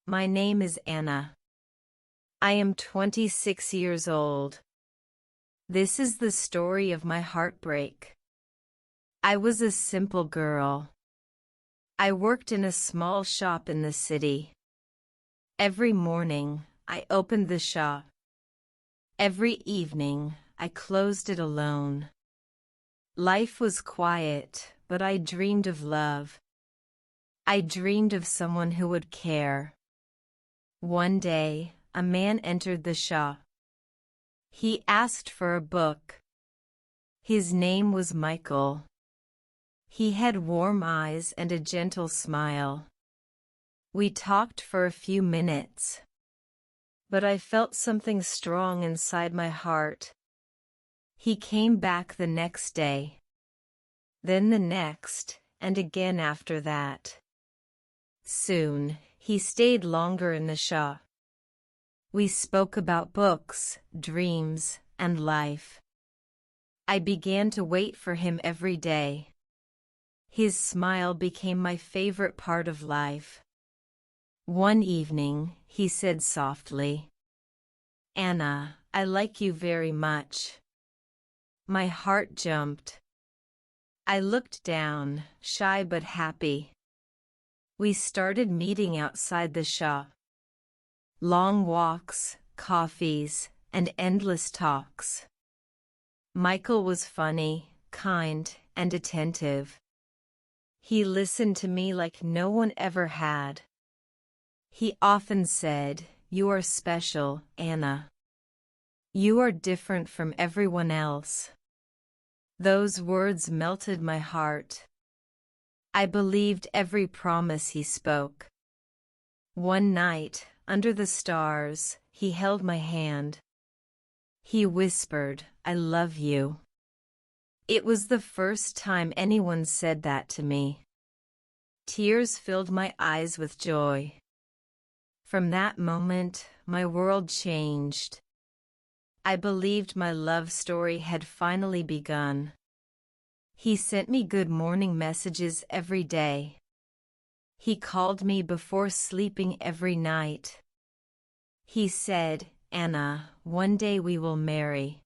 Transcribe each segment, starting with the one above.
My name is Anna. I am 26 years old. This is the story of my heartbreak. I was a simple girl. I worked in a small shop in the city. Every morning, I opened the shop. Every evening, I closed it alone. Life was quiet, but I dreamed of love. I dreamed of someone who would care. One day, a man entered the shop. He asked for a book. His name was Michael. He had warm eyes and a gentle smile. We talked for a few minutes. But I felt something strong inside my heart. He came back the next day. Then the next, and again after that. Soon, he stayed longer in the shop. We spoke about books, dreams, and life. I began to wait for him every day. His smile became my favorite part of life. One evening, he said softly, "Anna, I like you very much." My heart jumped. I looked down, shy but happy. We started meeting outside the shop. Long walks, coffees, and endless talks. Michael was funny, kind, and attentive. He listened to me like no one ever had. He often said, "You are special, Anna. You are different from everyone else." Those words melted my heart. I believed every promise he spoke. One night, under the stars, he held my hand. He whispered, "I love you." It was the first time anyone said that to me. Tears filled my eyes with joy. From that moment, my world changed. I believed my love story had finally begun. He sent me good morning messages every day. He called me before sleeping every night. He said, "Anna, one day we will marry.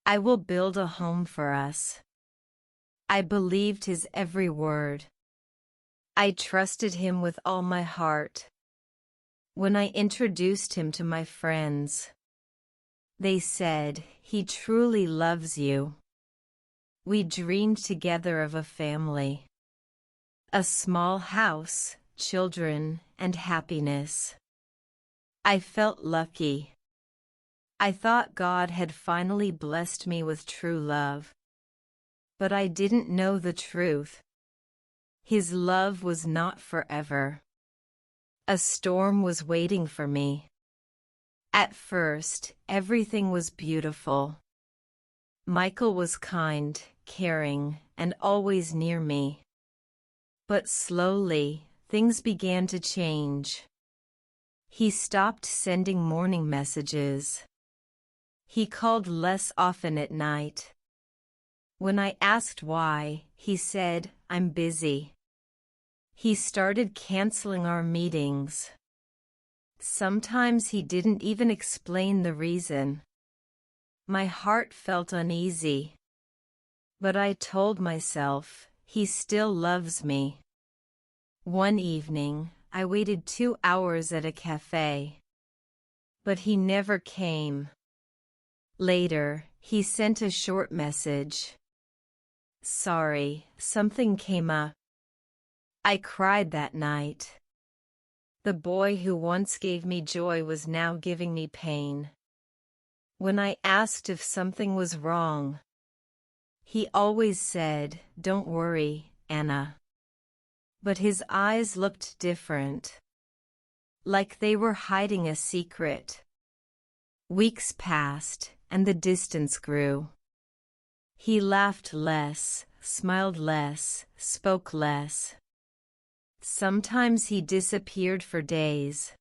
I will build a home for us." I believed his every word. I trusted him with all my heart. When I introduced him to my friends, they said, "He truly loves you." We dreamed together of a family. A small house, children, and happiness. I felt lucky. I thought God had finally blessed me with true love. But I didn't know the truth. His love was not forever. A storm was waiting for me. At first, everything was beautiful. Michael was kind, caring, and always near me. But slowly, things began to change. He stopped sending morning messages. He called less often at night. When I asked why, he said, "I'm busy." He started canceling our meetings. Sometimes he didn't even explain the reason. My heart felt uneasy. But I told myself, he still loves me. One evening, I waited 2 hours at a cafe. But he never came. Later, he sent a short message. "Sorry, something came up." I cried that night. The boy who once gave me joy was now giving me pain. When I asked if something was wrong, he always said, "Don't worry, Anna." But his eyes looked different. Like they were hiding a secret. Weeks passed, and the distance grew. He laughed less, smiled less, spoke less. Sometimes he disappeared for days.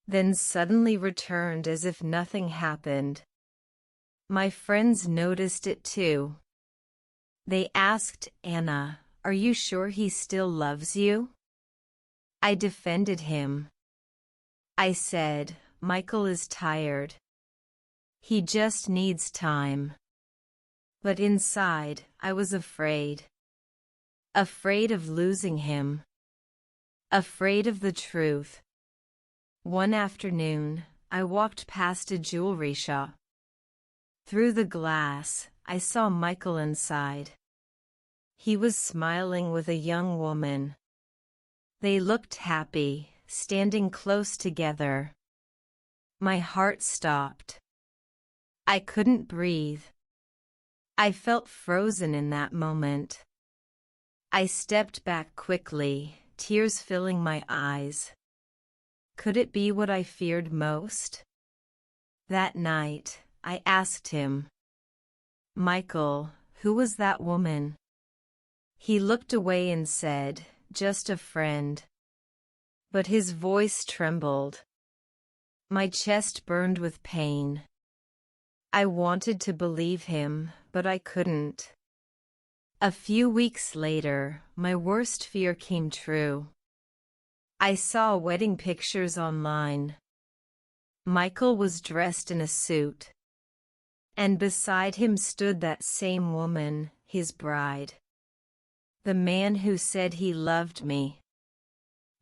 Then suddenly returned as if nothing happened. My friends noticed it too. They asked, "Anna, are you sure he still loves you?" I defended him. I said, Michael is tired. He just needs time. But inside, I was afraid. Afraid of losing him. Afraid of the truth. One afternoon, I walked past a jewelry shop. Through the glass, I saw Michael inside. He was smiling with a young woman. They looked happy, standing close together. My heart stopped. I couldn't breathe. I felt frozen in that moment. I stepped back quickly, tears filling my eyes. Could it be what I feared most? That night, I asked him, Michael, who was that woman? He looked away and said, just a friend. But his voice trembled. My chest burned with pain. I wanted to believe him, but I couldn't. A few weeks later, my worst fear came true. I saw wedding pictures online. Michael was dressed in a suit. And beside him stood that same woman, his bride. The man who said he loved me.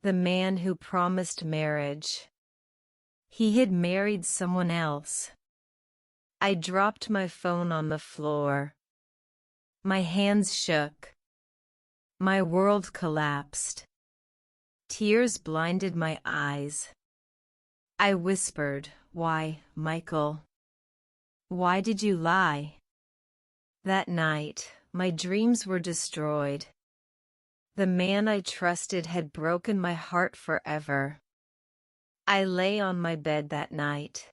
The man who promised marriage. He had married someone else. I dropped my phone on the floor. My hands shook. My world collapsed. Tears blinded my eyes. I whispered, why, Michael? Why did you lie? That night, my dreams were destroyed. The man I trusted had broken my heart forever. I lay on my bed that night.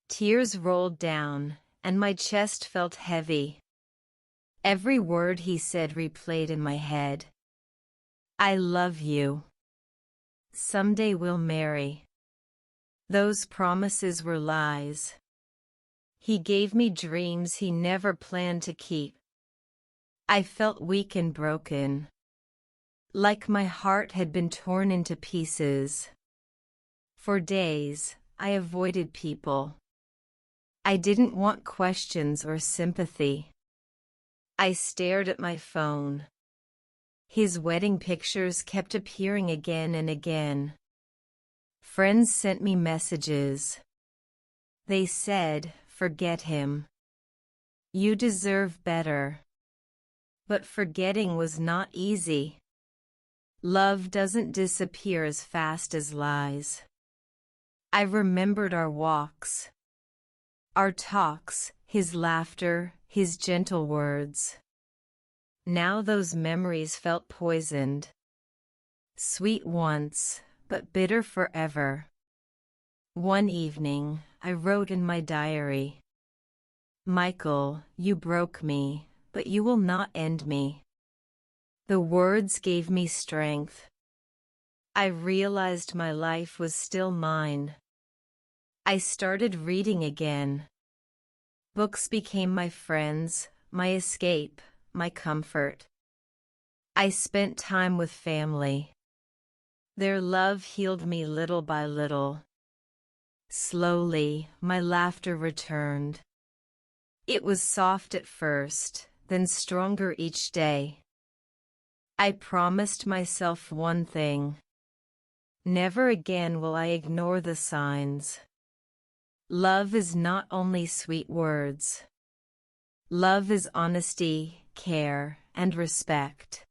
Tears rolled down, and my chest felt heavy. Every word he said replayed in my head. I love you. Someday we'll marry. Those promises were lies. He gave me dreams he never planned to keep. I felt weak and broken. Like my heart had been torn into pieces. For days, I avoided people. I didn't want questions or sympathy. I stared at my phone. His wedding pictures kept appearing again and again. Friends sent me messages. They said, forget him. You deserve better. But forgetting was not easy. Love doesn't disappear as fast as lies. I remembered our walks. Our talks, his laughter, his gentle words. Now those memories felt poisoned. Sweet once, but bitter forever. One evening, I wrote in my diary, Michael, you broke me, but you will not end me. The words gave me strength. I realized my life was still mine. I started reading again. Books became my friends, my escape, my comfort. I spent time with family. Their love healed me little by little. Slowly, my laughter returned. It was soft at first, then stronger each day. I promised myself one thing. Never again will I ignore the signs. Love is not only sweet words. Love is honesty, care, and respect.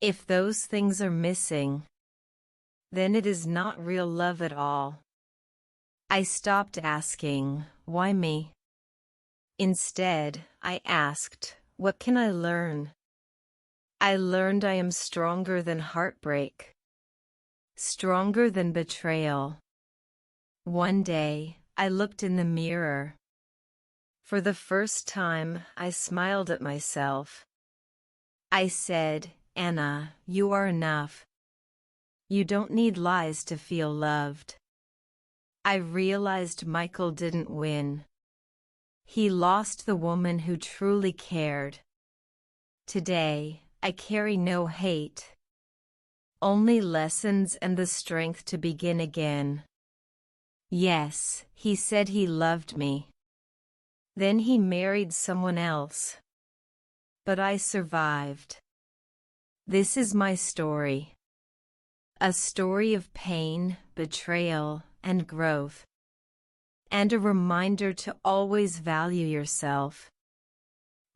If those things are missing, then it is not real love at all. I stopped asking, why me? Instead, I asked, what can I learn? I learned I am stronger than heartbreak. Stronger than betrayal. One day, I looked in the mirror. For the first time, I smiled at myself. I said, Anna, you are enough. You don't need lies to feel loved. I realized Michael didn't win. He lost the woman who truly cared. Today, I carry no hate. only lessons and the strength to begin again. Yes, he said he loved me. Then he married someone else. But I survived. This is my story. A story of pain, betrayal, and growth. And a reminder to always value yourself.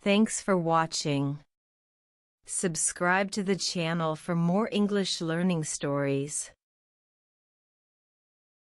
Thanks for watching. Subscribe to the channel for more English learning stories.